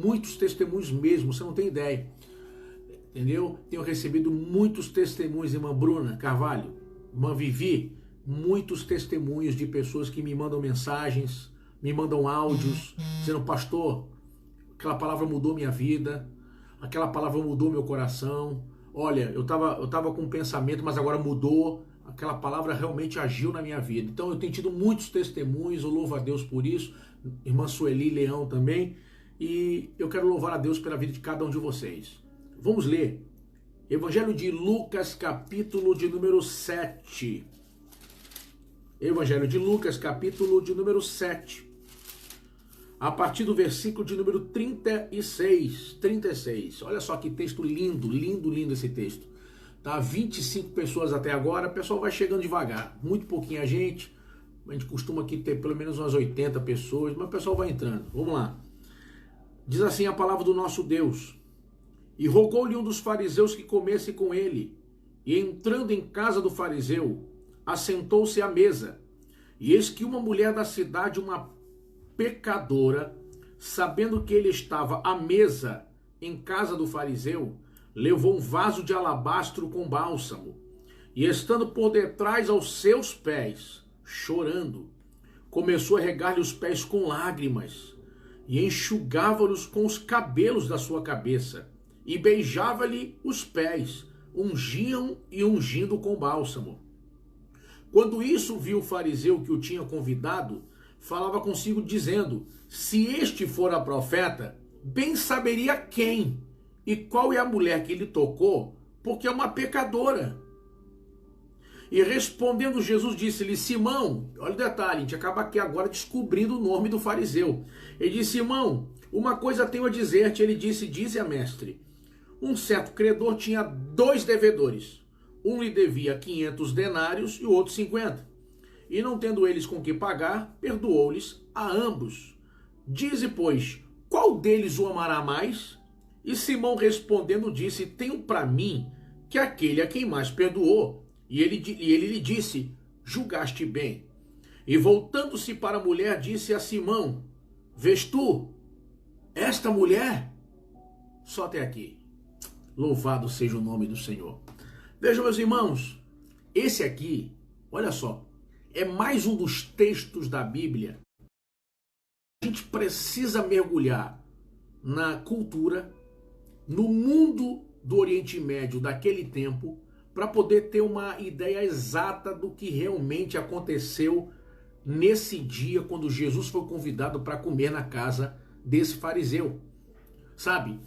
muitos testemunhos mesmo, você não tem ideia. Entendeu? Tenho recebido muitos testemunhos, irmã Bruna Carvalho, irmã Vivi, muitos testemunhos de pessoas que me mandam mensagens, me mandam áudios, dizendo, pastor, aquela palavra mudou minha vida, aquela palavra mudou meu coração, olha, eu tava com um pensamento, mas agora mudou, aquela palavra realmente agiu na minha vida. Então eu tenho tido muitos testemunhos, eu louvo a Deus por isso, irmã Sueli Leão também, e eu quero louvar a Deus pela vida de cada um de vocês. Vamos ler Evangelho de Lucas, capítulo de número 7. Evangelho de Lucas, capítulo de número 7. A partir do versículo de número 36. Olha só que texto lindo, lindo, lindo esse texto. Tá, 25 pessoas até agora, o pessoal vai chegando devagar. Muito pouquinha gente. A gente costuma aqui ter pelo menos umas 80 pessoas, mas o pessoal vai entrando. Vamos lá. Diz assim a palavra do nosso Deus. E rogou-lhe um dos fariseus que comesse com ele. E entrando em casa do fariseu, assentou-se à mesa. E eis que uma mulher da cidade, uma pecadora, sabendo que ele estava à mesa em casa do fariseu, levou um vaso de alabastro com bálsamo. E estando por detrás aos seus pés, chorando, começou a regar-lhe os pés com lágrimas. E enxugava-los com os cabelos da sua cabeça. E beijava-lhe os pés, ungindo com bálsamo. Quando isso viu o fariseu que o tinha convidado, falava consigo dizendo, se este for a profeta, bem saberia quem e qual é a mulher que lhe tocou, porque é uma pecadora. E respondendo Jesus disse-lhe, Simão, olha o detalhe, a gente acaba aqui agora descobrindo o nome do fariseu. Ele disse, Simão, uma coisa tenho a dizer-te. Ele disse, dize a mestre. Um certo credor tinha 2 devedores. Um lhe devia 500 denários e o outro 50. E não tendo eles com que pagar, perdoou-lhes a ambos. Dize, pois, qual deles o amará mais? E Simão respondendo disse, tenho para mim que aquele a quem mais perdoou. E ele lhe disse, julgaste bem. E voltando-se para a mulher, disse a Simão, vês tu, esta mulher? Só até aqui. Louvado seja o nome do Senhor. Vejam, meus irmãos, esse aqui, olha só, é mais um dos textos da Bíblia. A gente precisa mergulhar na cultura, no mundo do Oriente Médio daquele tempo, para poder ter uma ideia exata do que realmente aconteceu nesse dia, quando Jesus foi convidado para comer na casa desse fariseu. Sabe?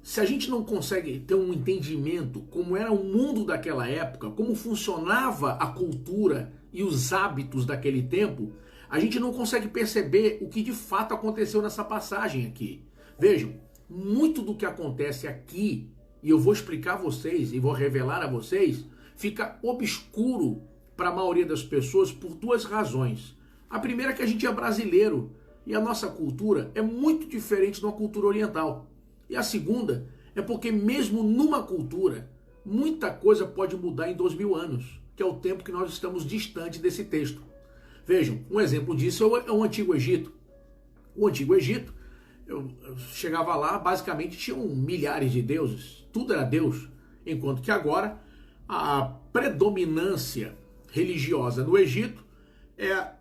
Se a gente não consegue ter um entendimento como era o mundo daquela época, como funcionava a cultura e os hábitos daquele tempo, a gente não consegue perceber o que de fato aconteceu nessa passagem aqui. Vejam, muito do que acontece aqui, e eu vou explicar a vocês e vou revelar a vocês, fica obscuro para a maioria das pessoas por 2 razões. A primeira é que a gente é brasileiro e a nossa cultura é muito diferente de uma cultura oriental. E a segunda é porque mesmo numa cultura, muita coisa pode mudar em 2000 anos, que é o tempo que nós estamos distante desse texto. Vejam, um exemplo disso é o Antigo Egito. O Antigo Egito, eu chegava lá, basicamente tinham milhares de deuses, tudo era Deus, enquanto que agora a predominância religiosa no Egito é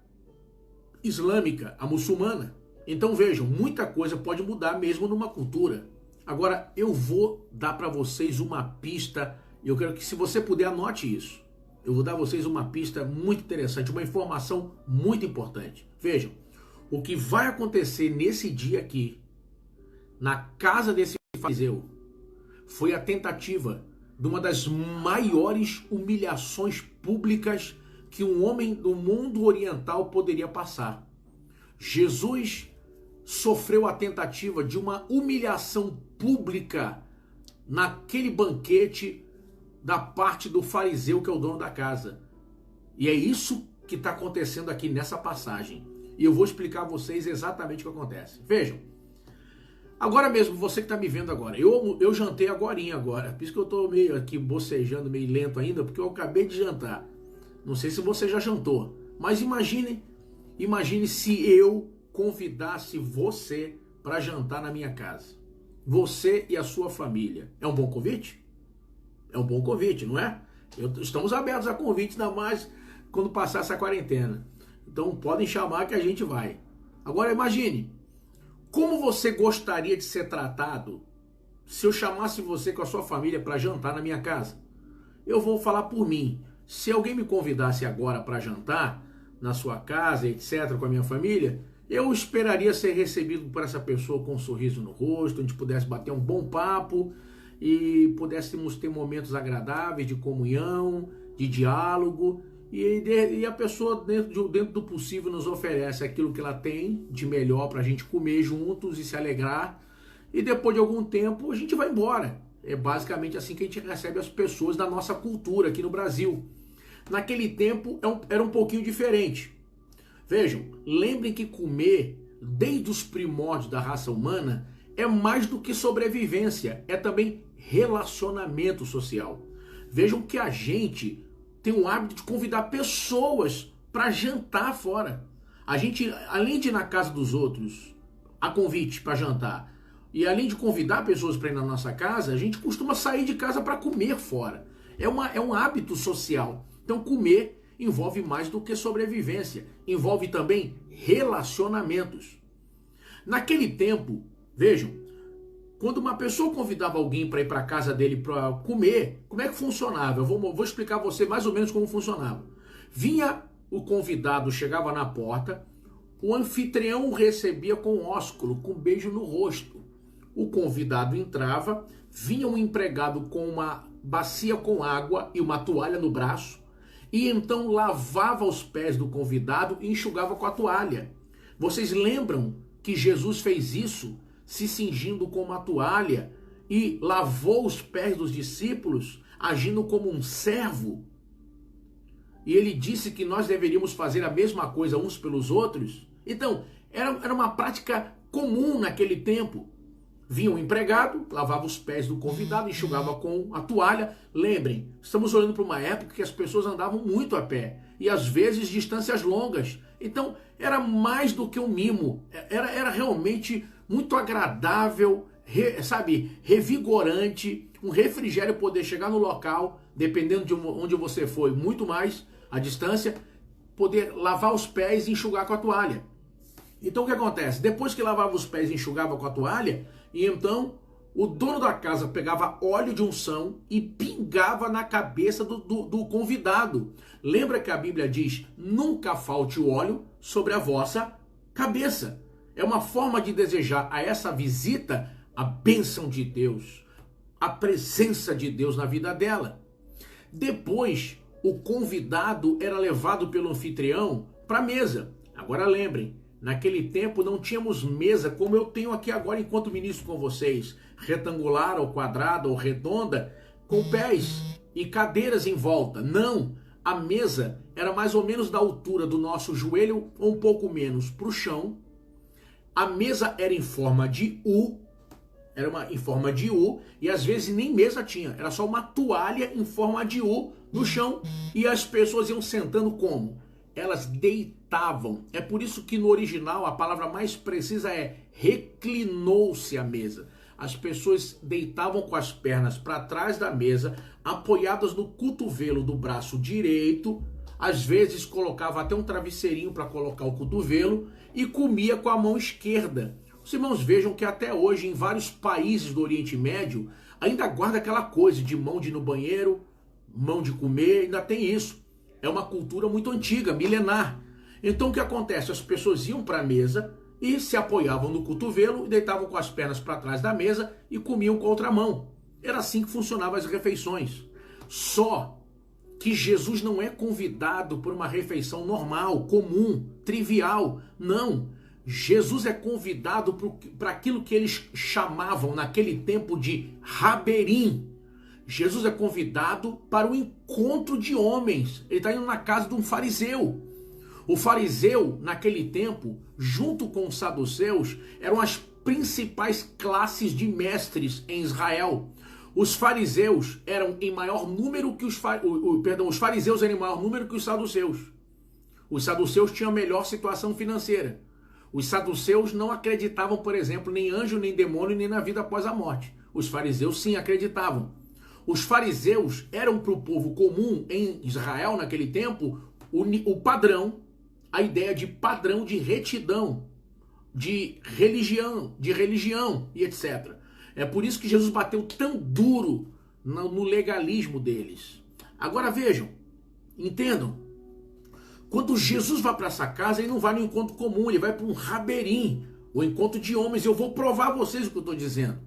islâmica, a muçulmana. Então vejam, muita coisa pode mudar mesmo numa cultura. Agora, eu vou dar para vocês uma pista, e eu quero que, se você puder, anote isso. Eu vou dar a vocês uma pista muito interessante, uma informação muito importante. Vejam, o que vai acontecer nesse dia aqui, na casa desse fariseu, foi a tentativa de uma das maiores humilhações públicas que um homem do mundo oriental poderia passar. Jesus sofreu a tentativa de uma humilhação pública naquele banquete da parte do fariseu, que é o dono da casa. E é isso que está acontecendo aqui nessa passagem. E eu vou explicar a vocês exatamente o que acontece. Vejam, agora mesmo, você que está me vendo agora, eu jantei agora, por isso que eu estou meio aqui bocejando, meio lento ainda, porque eu acabei de jantar. Não sei se você já jantou, mas imagine se eu convidasse você para jantar na minha casa. Você e a sua família. É um bom convite? É um bom convite, não é? Estamos abertos a convites, ainda mais quando passar essa quarentena. Então podem chamar que a gente vai. Agora imagine, como você gostaria de ser tratado se eu chamasse você com a sua família para jantar na minha casa? Eu vou falar por mim. Se alguém me convidasse agora para jantar na sua casa, etc., com a minha família, eu esperaria ser recebido por essa pessoa com um sorriso no rosto, onde pudesse bater um bom papo e pudéssemos ter momentos agradáveis de comunhão, de diálogo, e a pessoa, dentro do possível, nos oferece aquilo que ela tem de melhor para a gente comer juntos e se alegrar, e depois de algum tempo a gente vai embora. É basicamente assim que a gente recebe as pessoas da nossa cultura aqui no Brasil. Naquele tempo era um pouquinho diferente. Vejam, lembrem que comer, desde os primórdios da raça humana, é mais do que sobrevivência, é também relacionamento social. Vejam que a gente tem o hábito de convidar pessoas para jantar fora. A gente, além de ir na casa dos outros, a convite para jantar, e além de convidar pessoas para ir na nossa casa, a gente costuma sair de casa para comer fora. É um hábito social. Então comer envolve mais do que sobrevivência, envolve também relacionamentos. Naquele tempo, vejam, quando uma pessoa convidava alguém para ir para a casa dele para comer, como é que funcionava? Eu vou explicar a você mais ou menos como funcionava. Vinha o convidado, chegava na porta, o anfitrião o recebia com ósculo, com um beijo no rosto. O convidado entrava, vinha um empregado com uma bacia com água e uma toalha no braço, e então lavava os pés do convidado e enxugava com a toalha. Vocês lembram que Jesus fez isso, se cingindo com uma toalha e lavou os pés dos discípulos, agindo como um servo? E ele disse que nós deveríamos fazer a mesma coisa uns pelos outros. Então, era uma prática comum naquele tempo. Vinha um empregado, lavava os pés do convidado, enxugava com a toalha. Lembrem, estamos olhando para uma época que as pessoas andavam muito a pé, e às vezes distâncias longas. Então, era mais do que um mimo, era realmente muito agradável, revigorante, um refrigério poder chegar no local, dependendo de onde você foi, muito mais a distância, poder lavar os pés e enxugar com a toalha. Então o que acontece? Depois que lavava os pés e enxugava com a toalha, e então o dono da casa pegava óleo de unção e pingava na cabeça do convidado. Lembra que a Bíblia diz, nunca falte o óleo sobre a vossa cabeça. É uma forma de desejar a essa visita a bênção de Deus, a presença de Deus na vida dela. Depois, o convidado era levado pelo anfitrião para a mesa. Agora lembrem, naquele tempo não tínhamos mesa como eu tenho aqui agora enquanto ministro com vocês, retangular ou quadrada ou redonda, com pés e cadeiras em volta. Não, a mesa era mais ou menos da altura do nosso joelho ou um pouco menos para o chão. A mesa era em forma de U, e às vezes nem mesa tinha, era só uma toalha em forma de U no chão, e as pessoas iam sentando como? Elas deitavam. É por isso que no original a palavra mais precisa é reclinou-se a mesa. As pessoas deitavam com as pernas para trás da mesa, apoiadas no cotovelo do braço direito, às vezes colocava até um travesseirinho para colocar o cotovelo e comia com a mão esquerda. Os irmãos vejam que até hoje em vários países do Oriente Médio ainda guarda aquela coisa de mão de ir no banheiro, mão de comer, ainda tem isso. É uma cultura muito antiga, milenar. Então o que acontece? As pessoas iam para a mesa e se apoiavam no cotovelo e deitavam com as pernas para trás da mesa e comiam com a outra mão. Era assim que funcionavam as refeições. Só que Jesus não é convidado por uma refeição normal, comum, trivial. Não. Jesus é convidado para aquilo que eles chamavam naquele tempo de Raberim. Jesus é convidado para o encontro de homens. Ele está indo na casa de um fariseu. O fariseu, naquele tempo, junto com os saduceus, eram as principais classes de mestres em Israel. Os fariseus eram em maior número que os fariseus eram em maior número que os saduceus. Os saduceus tinham a melhor situação financeira. Os saduceus não acreditavam, por exemplo, nem anjo, nem demônio, nem na vida após a morte. Os fariseus sim acreditavam. Os fariseus eram para o povo comum em Israel naquele tempo o padrão, a ideia de padrão de retidão, de religião e etc. É por isso que Jesus bateu tão duro no legalismo deles. Agora vejam, entendam, quando Jesus vai para essa casa, ele não vai no encontro comum, ele vai para um raberim, o encontro de homens. Eu vou provar a vocês o que eu estou dizendo.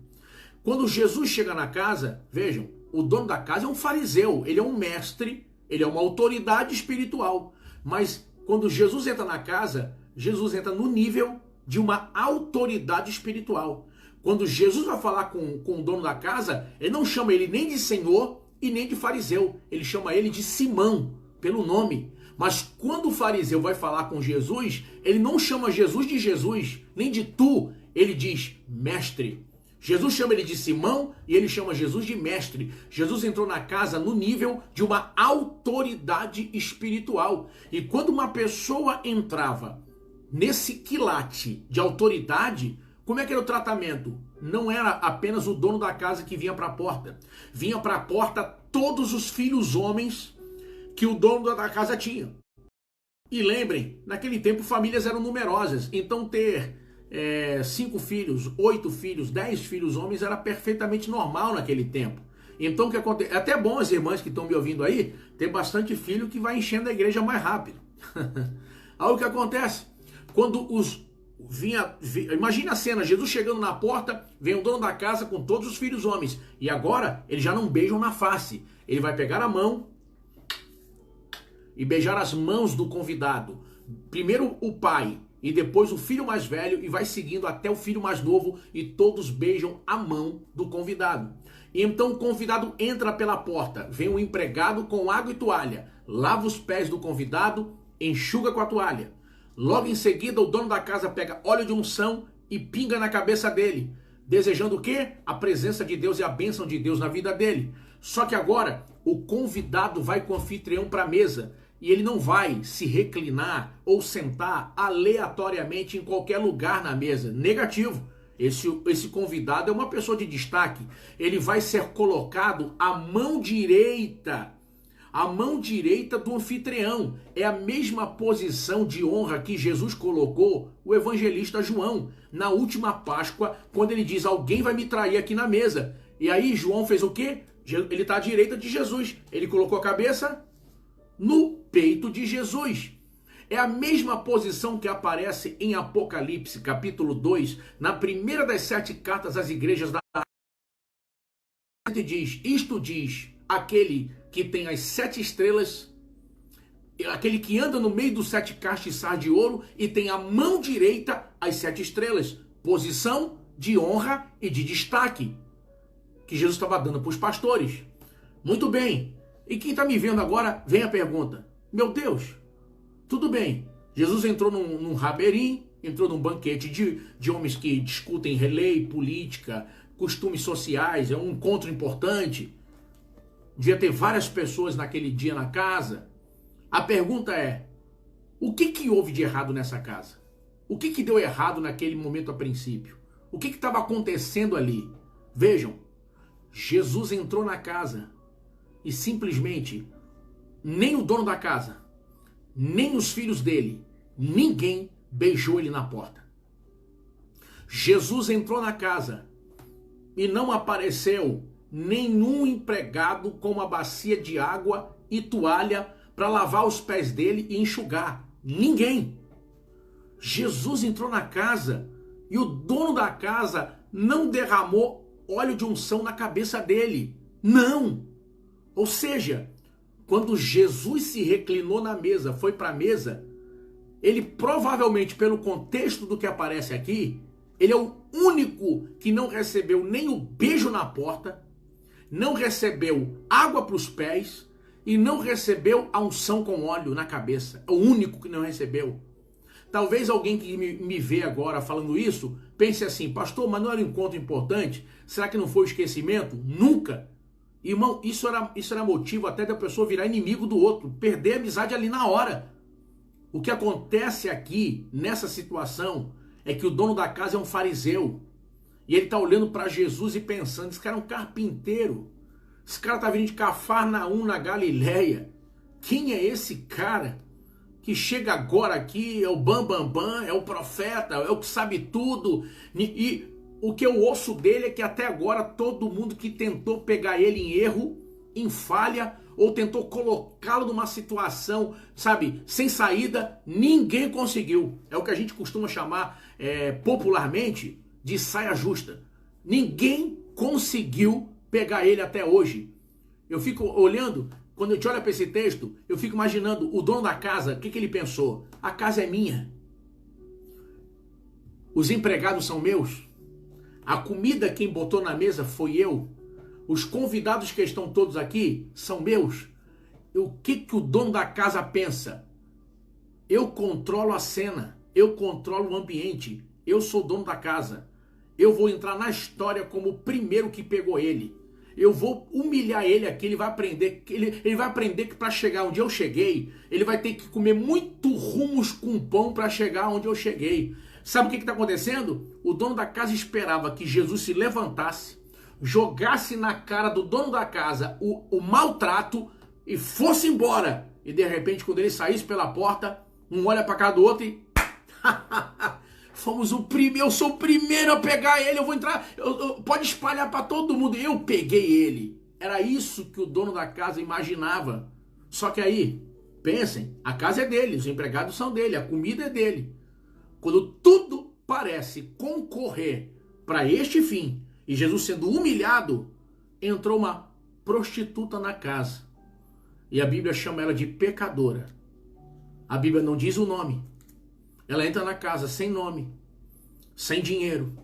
Quando Jesus chega na casa, vejam, o dono da casa é um fariseu, ele é um mestre, ele é uma autoridade espiritual. Mas quando Jesus entra na casa, Jesus entra no nível de uma autoridade espiritual. Quando Jesus vai falar com o dono da casa, ele não chama ele nem de Senhor e nem de fariseu, ele chama ele de Simão, pelo nome. Mas quando o fariseu vai falar com Jesus, ele não chama Jesus de Jesus, nem de tu, ele diz mestre. Jesus chama ele de Simão e ele chama Jesus de mestre. Jesus entrou na casa no nível de uma autoridade espiritual. E quando uma pessoa entrava nesse quilate de autoridade, como é que era o tratamento? Não era apenas o dono da casa que vinha para a porta. Vinha para a porta todos os filhos homens que o dono da casa tinha. E lembrem, naquele tempo famílias eram numerosas, então ter 5 filhos, 8 filhos, 10 filhos homens era perfeitamente normal naquele tempo. Então o que acontece? É até bom as irmãs que estão me ouvindo aí, ter bastante filho que vai enchendo a igreja mais rápido. Aí o que acontece? Quando imagina a cena, Jesus chegando na porta, vem o dono da casa com todos os filhos homens, e agora eles já não beijam na face, ele vai pegar a mão e beijar as mãos do convidado, primeiro o pai e depois o filho mais velho, e vai seguindo até o filho mais novo, e todos beijam a mão do convidado. E então o convidado entra pela porta, vem o empregado com água e toalha, lava os pés do convidado, enxuga com a toalha. Logo em seguida, o dono da casa pega óleo de unção e pinga na cabeça dele, desejando o quê? A presença de Deus e a bênção de Deus na vida dele. Só que agora, o convidado vai com o anfitrião para a mesa, e ele não vai se reclinar ou sentar aleatoriamente em qualquer lugar na mesa. Negativo. Esse convidado é uma pessoa de destaque. Ele vai ser colocado à mão direita. A mão direita do anfitrião. É a mesma posição de honra que Jesus colocou o evangelista João na última Páscoa, quando ele diz: alguém vai me trair aqui na mesa. E aí João fez o quê? Ele está à direita de Jesus. Ele colocou a cabeça no peito de Jesus. É a mesma posição que aparece em Apocalipse, capítulo 2, na primeira das 7 cartas às igrejas da diz: isto diz aquele que tem as 7 estrelas, aquele que anda no meio dos 7 castiçais de ouro e tem a mão direita as 7 estrelas. Posição de honra e de destaque que Jesus estava dando para os pastores. Muito bem. E quem está me vendo agora, vem a pergunta: meu Deus, tudo bem, Jesus entrou num raberim, entrou num banquete de homens que discutem lei, política, costumes sociais, é um encontro importante, devia ter várias pessoas naquele dia na casa. A pergunta é: o que houve de errado nessa casa? O que deu errado naquele momento a princípio? O que estava acontecendo ali? Vejam, Jesus entrou na casa e simplesmente nem o dono da casa, nem os filhos dele, ninguém beijou ele na porta. Jesus entrou na casa e não apareceu nenhum empregado com uma bacia de água e toalha para lavar os pés dele e enxugar. Ninguém. Jesus entrou na casa e o dono da casa não derramou óleo de unção na cabeça dele. Não. Ou seja, quando Jesus se reclinou na mesa, foi para a mesa, ele provavelmente, pelo contexto do que aparece aqui, ele é o único que não recebeu nem o beijo na porta, não recebeu água para os pés e não recebeu a unção com óleo na cabeça. É o único que não recebeu. Talvez alguém que me vê agora falando isso pense assim: pastor, mas não era um encontro importante? Será que não foi o esquecimento? Nunca. Irmão, isso era motivo até da pessoa virar inimigo do outro, perder a amizade ali na hora. O que acontece aqui, nessa situação, é que o dono da casa é um fariseu. E ele está olhando para Jesus e pensando, esse cara é um carpinteiro. Esse cara está vindo de Cafarnaum, na Galileia. Quem é esse cara que chega agora aqui, é o bam, é o profeta, é o que sabe tudo? E o que eu ouço dele é que até agora todo mundo que tentou pegar ele em erro, em falha, ou tentou colocá-lo numa situação, sabe, sem saída, ninguém conseguiu. É o que a gente costuma chamar popularmente de saia justa. Ninguém conseguiu pegar ele até hoje. Eu fico olhando, quando a gente olha para esse texto, eu fico imaginando o dono da casa, o que ele pensou? A casa é minha. Os empregados são meus. A comida quem botou na mesa foi eu. Os convidados que estão todos aqui são meus. O que o dono da casa pensa? Eu controlo a cena, eu controlo o ambiente, eu sou dono da casa. Eu vou entrar na história como o primeiro que pegou ele. Eu vou humilhar ele aqui, ele vai aprender, ele vai aprender que para chegar onde eu cheguei, ele vai ter que comer muito hummus com pão para chegar onde eu cheguei. Sabe o que está acontecendo? O dono da casa esperava que Jesus se levantasse, jogasse na cara do dono da casa o maltrato e fosse embora. E de repente, quando ele saísse pela porta, um olha para cara do outro e... Fomos o primeiro, eu sou o primeiro a pegar ele, eu vou entrar, pode espalhar para todo mundo. Eu peguei ele. Era isso que o dono da casa imaginava. Só que aí, pensem, a casa é dele, os empregados são dele, a comida é dele. Quando tudo parece concorrer para este fim, e Jesus sendo humilhado, entrou uma prostituta na casa. E a Bíblia chama ela de pecadora. A Bíblia não diz o nome. Ela entra na casa sem nome, sem dinheiro,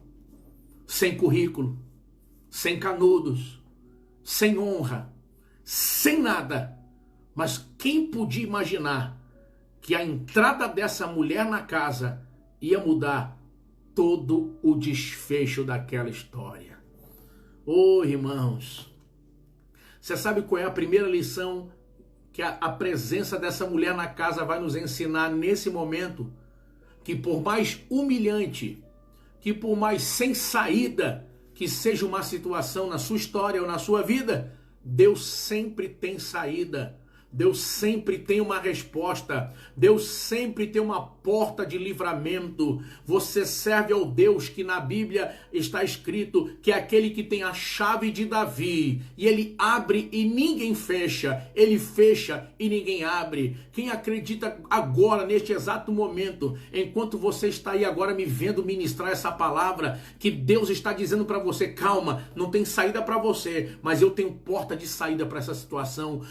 sem currículo, sem canudos, sem honra, sem nada. Mas quem podia imaginar que a entrada dessa mulher na casa ia mudar todo o desfecho daquela história? Oh, irmãos, você sabe qual é a primeira lição que a presença dessa mulher na casa vai nos ensinar nesse momento? Que por mais humilhante, que por mais sem saída que seja uma situação na sua história ou na sua vida, Deus sempre tem saída. Deus sempre tem uma resposta. Deus sempre tem uma porta de livramento. Você serve ao Deus que na Bíblia está escrito que é aquele que tem a chave de Davi. E ele abre e ninguém fecha. Ele fecha e ninguém abre. Quem acredita agora, neste exato momento, enquanto você está aí agora me vendo ministrar essa palavra, que Deus está dizendo para você, calma, não tem saída para você, mas eu tenho porta de saída para essa situação.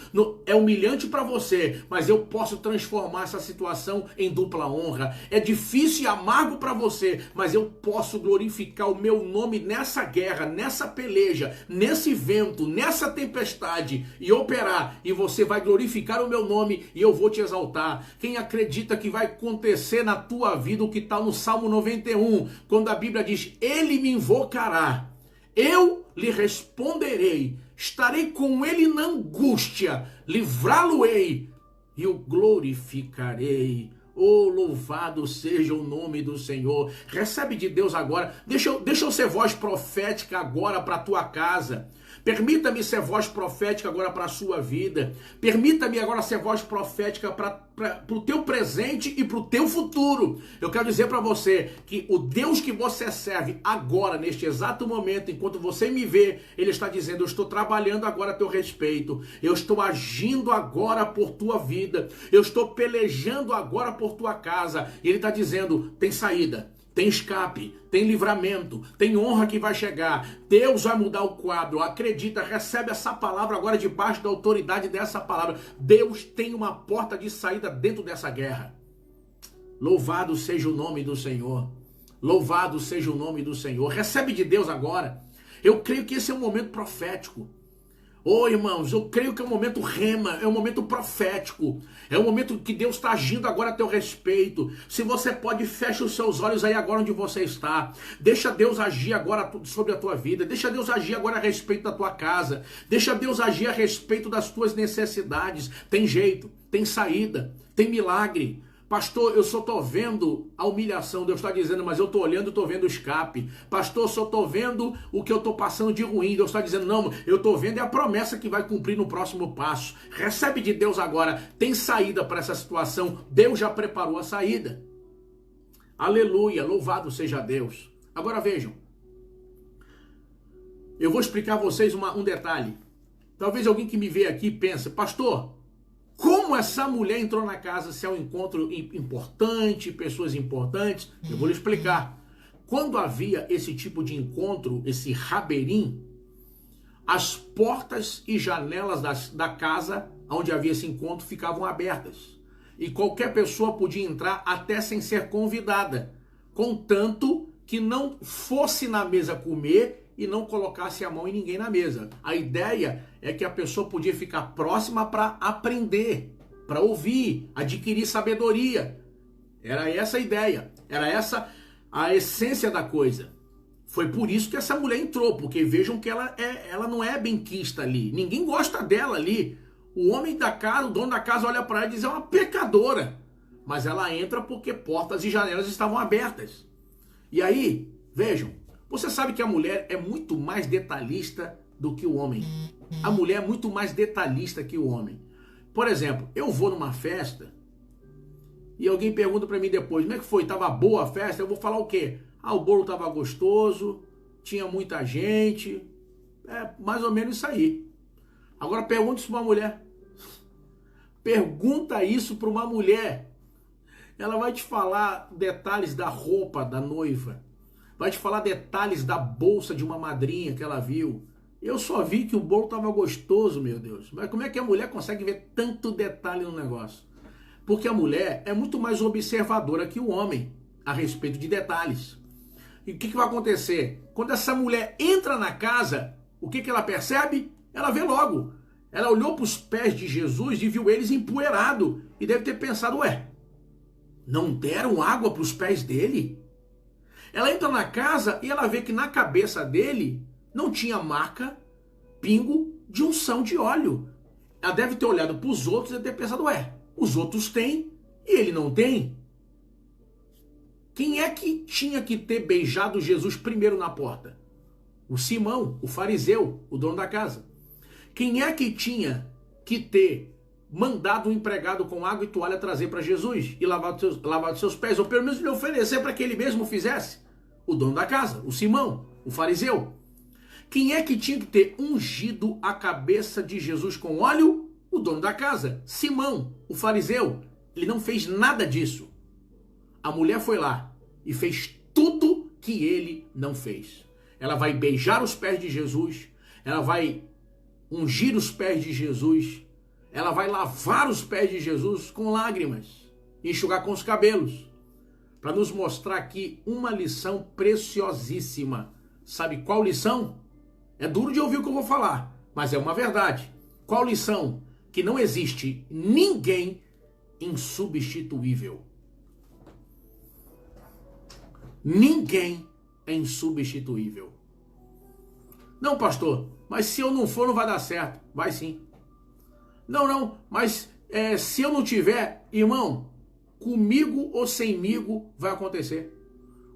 É humilhante para você, mas eu posso transformar essa situação em dupla honra. É difícil e amargo para você, mas eu posso glorificar o meu nome nessa guerra, nessa peleja, nesse vento, nessa tempestade e operar, e você vai glorificar o meu nome e eu vou te exaltar. Quem acredita que vai acontecer na tua vida o que está no Salmo 91, quando a Bíblia diz, ele me invocará, eu lhe responderei, estarei com ele na angústia, livrá-lo-ei e o glorificarei. Oh, louvado seja o nome do Senhor. Recebe de Deus agora. Deixa eu ser voz profética agora para a tua casa. Permita-me ser voz profética agora para a sua vida. Permita-me agora ser voz profética para o teu presente e para o teu futuro. Eu quero dizer para você que o Deus que você serve agora, neste exato momento, enquanto você me vê, Ele está dizendo, eu estou trabalhando agora a teu respeito. Eu estou agindo agora por tua vida. Eu estou pelejando agora por tua casa. E Ele está dizendo, tem saída. Tem escape, tem livramento, tem honra que vai chegar. Deus vai mudar o quadro. Acredita, recebe essa palavra agora debaixo da autoridade dessa palavra. Deus tem uma porta de saída dentro dessa guerra. Louvado seja o nome do Senhor. Louvado seja o nome do Senhor. Recebe de Deus agora. Eu creio que esse é um momento profético. Oh, irmãos, eu creio que é um momento rema, é um momento profético, é um momento que Deus está agindo agora a teu respeito. Se você pode, fecha os seus olhos aí agora onde você está. Deixa Deus agir agora sobre a tua vida, deixa Deus agir agora a respeito da tua casa, deixa Deus agir a respeito das tuas necessidades. Tem jeito, tem saída, tem milagre. Pastor, eu só estou vendo a humilhação. Deus está dizendo, mas eu estou olhando e estou vendo o escape. Pastor, eu só estou vendo o que eu estou passando de ruim. Deus está dizendo, não, eu estou vendo é a promessa que vai cumprir no próximo passo. Recebe de Deus agora. Tem saída para essa situação. Deus já preparou a saída. Aleluia, louvado seja Deus. Agora vejam. Eu vou explicar a vocês um detalhe. Talvez alguém que me vê aqui pense, pastor, como essa mulher entrou na casa se é um encontro importante, pessoas importantes? Eu vou lhe explicar. Quando havia esse tipo de encontro, esse raberim, as portas e janelas da casa onde havia esse encontro ficavam abertas. E qualquer pessoa podia entrar até sem ser convidada, contanto que não fosse na mesa comer e não colocasse a mão em ninguém na mesa. A ideia é que a pessoa podia ficar próxima para aprender, para ouvir, adquirir sabedoria. Era essa a ideia, era essa a essência da coisa. Foi por isso que essa mulher entrou, porque vejam que ela não é benquista ali. Ninguém gosta dela ali. O homem da casa, o dono da casa olha para ela e diz, é uma pecadora. Mas ela entra porque portas e janelas estavam abertas. E aí, vejam, você sabe que a mulher é muito mais detalhista do que o homem. A mulher é muito mais detalhista que o homem. Por exemplo, eu vou numa festa e alguém pergunta para mim depois, como é que foi? Tava boa a festa? Eu vou falar o quê? Ah, o bolo tava gostoso, tinha muita gente. É mais ou menos isso aí. Agora pergunta isso para uma mulher. Pergunta isso para uma mulher. Ela vai te falar detalhes da roupa da noiva. Vai te falar detalhes da bolsa de uma madrinha que ela viu. Eu só vi que o bolo estava gostoso, meu Deus. Mas como é que a mulher consegue ver tanto detalhe no negócio? Porque a mulher é muito mais observadora que o homem a respeito de detalhes. E o que vai acontecer? Quando essa mulher entra na casa, o que ela percebe? Ela vê logo. Ela olhou para os pés de Jesus e viu eles empoeirados. E deve ter pensado, ué, não deram água para os pés dele? Ela entra na casa e ela vê que na cabeça dele não tinha marca, pingo de unção de óleo. Ela deve ter olhado para os outros e ter pensado, ué, os outros têm e ele não tem. Quem é que tinha que ter beijado Jesus primeiro na porta? O Simão, o fariseu, o dono da casa. Quem é que tinha que ter mandado um empregado com água e toalha trazer para Jesus e lavar os seus pés, ou pelo menos lhe oferecer para que ele mesmo fizesse? O dono da casa, o Simão, o fariseu. Quem é que tinha que ter ungido a cabeça de Jesus com óleo? O dono da casa, Simão, o fariseu. Ele não fez nada disso. A mulher foi lá e fez tudo que ele não fez. Ela vai beijar os pés de Jesus, ela vai ungir os pés de Jesus, ela vai lavar os pés de Jesus com lágrimas, enxugar com os cabelos, para nos mostrar aqui uma lição preciosíssima. Sabe qual lição? É duro de ouvir o que eu vou falar, mas é uma verdade. Qual lição? Que não existe ninguém insubstituível. Ninguém é insubstituível. Não, pastor, mas se eu não for, não vai dar certo. Vai sim. Não, mas se eu não tiver, irmão, comigo ou semigo vai acontecer.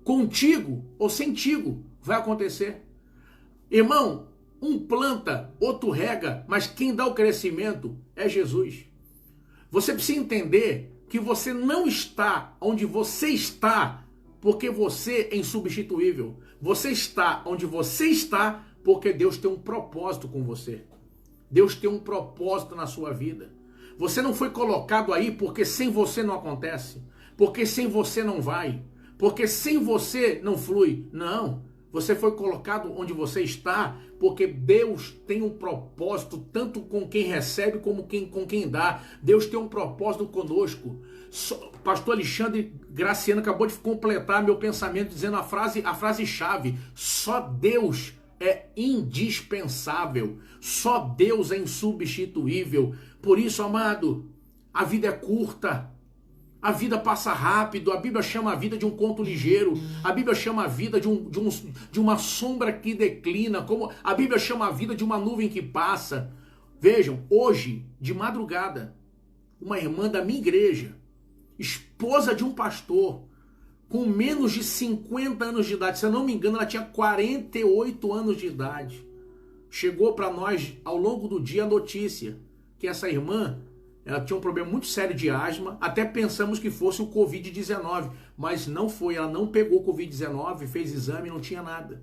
Contigo ou sentigo vai acontecer. Irmão, um planta, outro rega, mas quem dá o crescimento é Jesus. Você precisa entender que você não está onde você está porque você é insubstituível. Você está onde você está porque Deus tem um propósito com você. Deus tem um propósito na sua vida. Você não foi colocado aí porque sem você não acontece, porque sem você não vai, porque sem você não flui. Não. Você foi colocado onde você está porque Deus tem um propósito tanto com quem recebe como com quem dá. Deus tem um propósito conosco. Pastor Alexandre Graciano acabou de completar meu pensamento dizendo a frase-chave. Só Deus é indispensável. Só Deus é insubstituível. Por isso, amado, a vida é curta. A vida passa rápido. A Bíblia chama a vida de um conto ligeiro. A Bíblia chama a vida de uma sombra que declina. Como a Bíblia chama a vida de uma nuvem que passa. Vejam, hoje, de madrugada, uma irmã da minha igreja esposa de um pastor, com menos de 50 anos de idade, se eu não me engano, ela tinha 48 anos de idade. Chegou para nós ao longo do dia a notícia que essa irmã, ela tinha um problema muito sério de asma, até pensamos que fosse o Covid-19, mas não foi, ela não pegou Covid-19, fez exame, não tinha nada.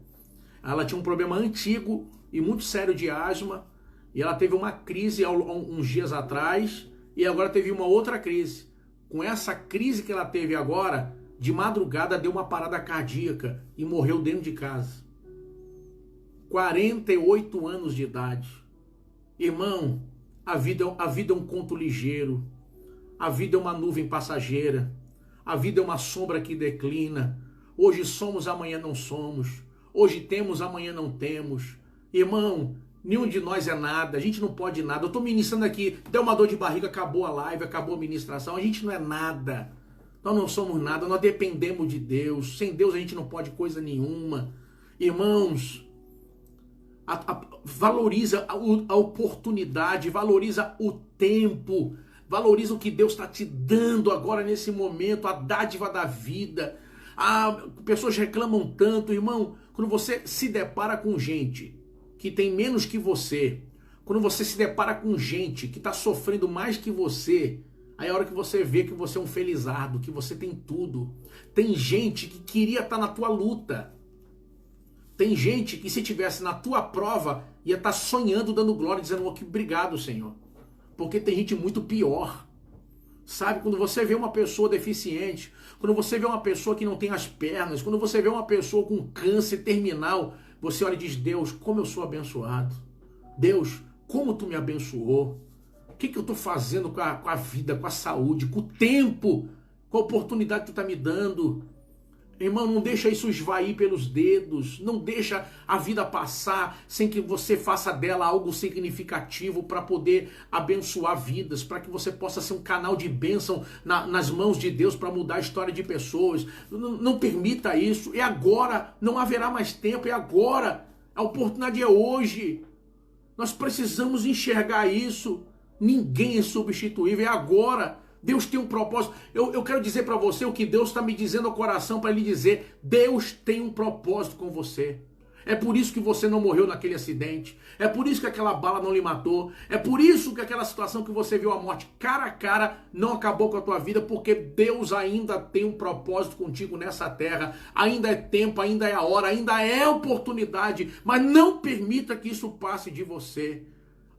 Ela tinha um problema antigo e muito sério de asma, e ela teve uma crise uns dias atrás, e agora teve uma outra crise. Com essa crise que ela teve agora, de madrugada deu uma parada cardíaca e morreu dentro de casa. 48 anos de idade. Irmão, a vida é um conto ligeiro. A vida é uma nuvem passageira. A vida é uma sombra que declina. Hoje somos, amanhã não somos. Hoje temos, amanhã não temos. Irmão, nenhum de nós é nada. A gente não pode nada. Eu estou ministrando aqui, deu uma dor de barriga, acabou a live, acabou a ministração. A gente não é nada. Nós não somos nada, nós dependemos de Deus. Sem Deus a gente não pode coisa nenhuma. Irmãos, valoriza a oportunidade, valoriza o tempo, valoriza o que Deus está te dando agora nesse momento, a dádiva da vida. Pessoas reclamam tanto, irmão, quando você se depara com gente que tem menos que você, quando você se depara com gente que está sofrendo mais que você, aí é a hora que você vê que você é um felizardo, que você tem tudo. Tem gente que queria estar na tua luta. Tem gente que se tivesse na tua prova, ia estar sonhando, dando glória, dizendo, oh, que obrigado, Senhor. Porque tem gente muito pior. Sabe, quando você vê uma pessoa deficiente, quando você vê uma pessoa que não tem as pernas, quando você vê uma pessoa com câncer terminal, você olha e diz, Deus, como eu sou abençoado. Deus, como tu me abençoou. O que eu estou fazendo com a vida, com a saúde, com o tempo, com a oportunidade que tu está me dando. Irmão, não deixa isso esvair pelos dedos, não deixa a vida passar sem que você faça dela algo significativo para poder abençoar vidas, para que você possa ser um canal de bênção nas mãos de Deus para mudar a história de pessoas. Não permita isso, é agora, não haverá mais tempo, é agora, a oportunidade é hoje. Nós precisamos enxergar isso, ninguém é substituível, é agora. Deus tem um propósito. Eu quero dizer para você o que Deus está me dizendo ao coração para lhe dizer. Deus tem um propósito com você. É por isso que você não morreu naquele acidente. É por isso que aquela bala não lhe matou. É por isso que aquela situação que você viu a morte cara a cara não acabou com a tua vida, porque Deus ainda tem um propósito contigo nessa terra. Ainda é tempo, ainda é a hora, ainda é oportunidade. Mas não permita que isso passe de você.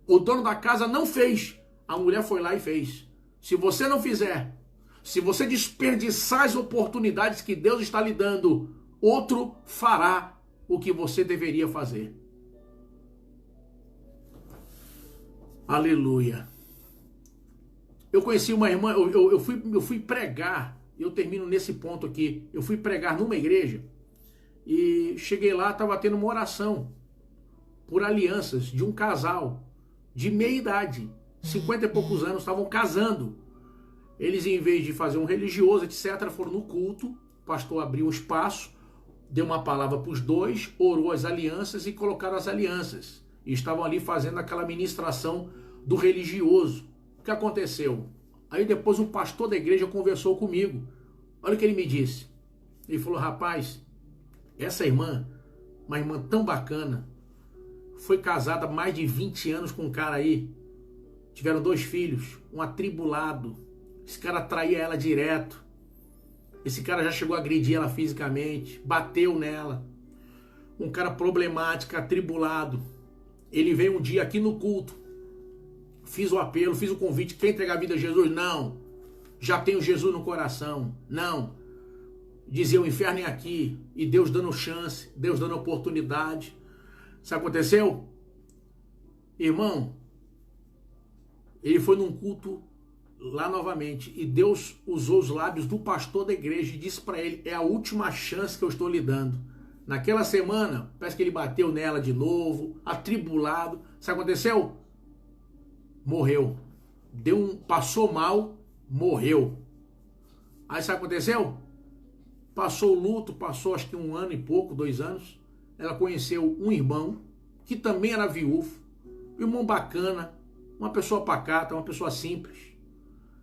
O dono da casa não fez. A mulher foi lá e fez. Se você não fizer, se você desperdiçar as oportunidades que Deus está lhe dando, outro fará o que você deveria fazer. Aleluia. Eu conheci uma irmã, eu fui pregar, eu termino nesse ponto aqui, eu fui pregar numa igreja e cheguei lá, estava tendo uma oração por alianças de um casal de meia idade. 50 e poucos anos, estavam casando. Eles, em vez de fazer um religioso, etc., foram no culto. O pastor abriu um espaço, deu uma palavra para os dois, orou as alianças e colocaram as alianças. E estavam ali fazendo aquela ministração do religioso. O que aconteceu? Aí depois um pastor da igreja conversou comigo. Olha o que ele me disse. Ele falou, rapaz, essa irmã, uma irmã tão bacana, foi casada há mais de 20 anos com um cara aí. Tiveram 2 filhos, um atribulado. Esse cara traía ela direto. Esse cara já chegou a agredir ela fisicamente, bateu nela. Um cara problemático, atribulado. Ele veio um dia aqui no culto. Fiz o apelo, fiz o convite. Quer entregar a vida a Jesus? Não. Já tenho Jesus no coração. Não. Dizia, o inferno é aqui. E Deus dando chance, Deus dando oportunidade. Sabe o que aconteceu? Irmão, ele foi num culto lá novamente e Deus usou os lábios do pastor da igreja e disse para ele, é a última chance que eu estou lhe dando. Naquela semana, parece que ele bateu nela de novo, atribulado. Sabe o que aconteceu? Morreu. Passou mal, morreu. Aí sabe o que aconteceu? Passou o luto, passou acho que 1 ano e pouco, 2 anos. Ela conheceu um irmão que também era viúvo, um irmão bacana, uma pessoa pacata, uma pessoa simples.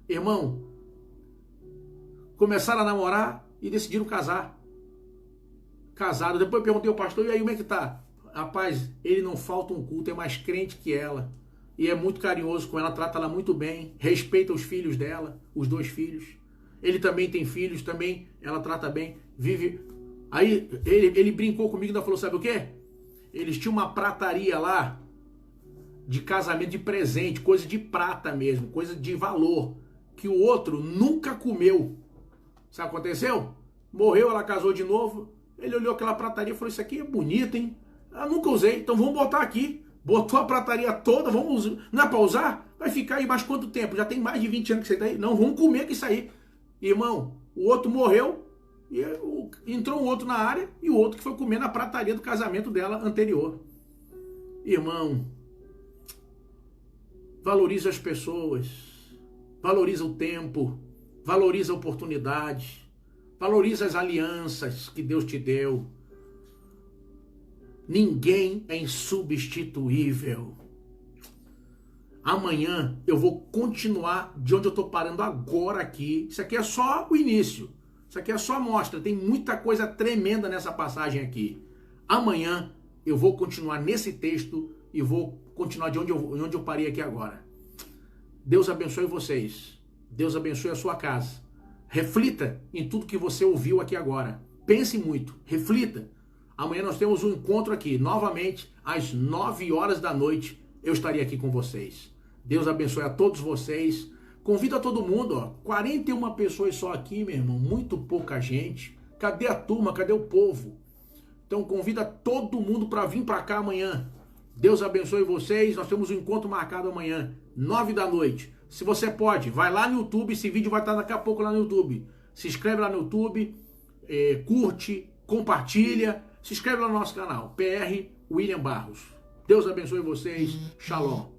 Irmão, começaram a namorar e decidiram casar. Casaram. Depois eu perguntei ao pastor, e aí, como é que tá? Rapaz, ele não falta um culto, é mais crente que ela. E é muito carinhoso com ela, trata ela muito bem, respeita os filhos dela, os 2 filhos. Ele também tem filhos, também ela trata bem, vive. Aí ele brincou comigo e ainda falou, sabe o quê? Eles tinham uma prataria lá, de casamento, de presente, coisa de prata mesmo, coisa de valor, que o outro nunca comeu. Sabe o que aconteceu? Morreu, ela casou de novo, ele olhou aquela prataria e falou, isso aqui é bonito, hein? Eu nunca usei, então vamos botar aqui. Botou a prataria toda, vamos usar. Não é para usar? Vai ficar aí mais quanto tempo? Já tem mais de 20 anos que você está aí. Não, vamos comer com isso aí. Irmão, o outro morreu, e entrou um outro na área, e o outro que foi comer na prataria do casamento dela anterior. Irmão, valoriza as pessoas, valoriza o tempo, valoriza a oportunidade, valoriza as alianças que Deus te deu. Ninguém é insubstituível. Amanhã eu vou continuar de onde eu estou parando agora aqui. Isso aqui é só o início. Isso aqui é só a amostra. Tem muita coisa tremenda nessa passagem aqui. Amanhã eu vou continuar nesse texto e vou continuar de onde eu parei aqui agora. Deus abençoe vocês. Deus abençoe a sua casa. Reflita em tudo que você ouviu aqui agora. Pense muito. Reflita. Amanhã nós temos um encontro aqui, novamente, às 9 horas da noite, eu estarei aqui com vocês. Deus abençoe a todos vocês. Convido a todo mundo, ó, 41 pessoas só aqui, meu irmão, muito pouca gente. Cadê a turma? Cadê o povo? Então convida todo mundo para vir para cá amanhã. Deus abençoe vocês, nós temos um encontro marcado amanhã, 9 da noite. Se você pode, vai lá no YouTube, esse vídeo vai estar daqui a pouco lá no YouTube. Se inscreve lá no YouTube, curte, compartilha. Se inscreve lá no nosso canal, PR William Barros. Deus abençoe vocês. Shalom.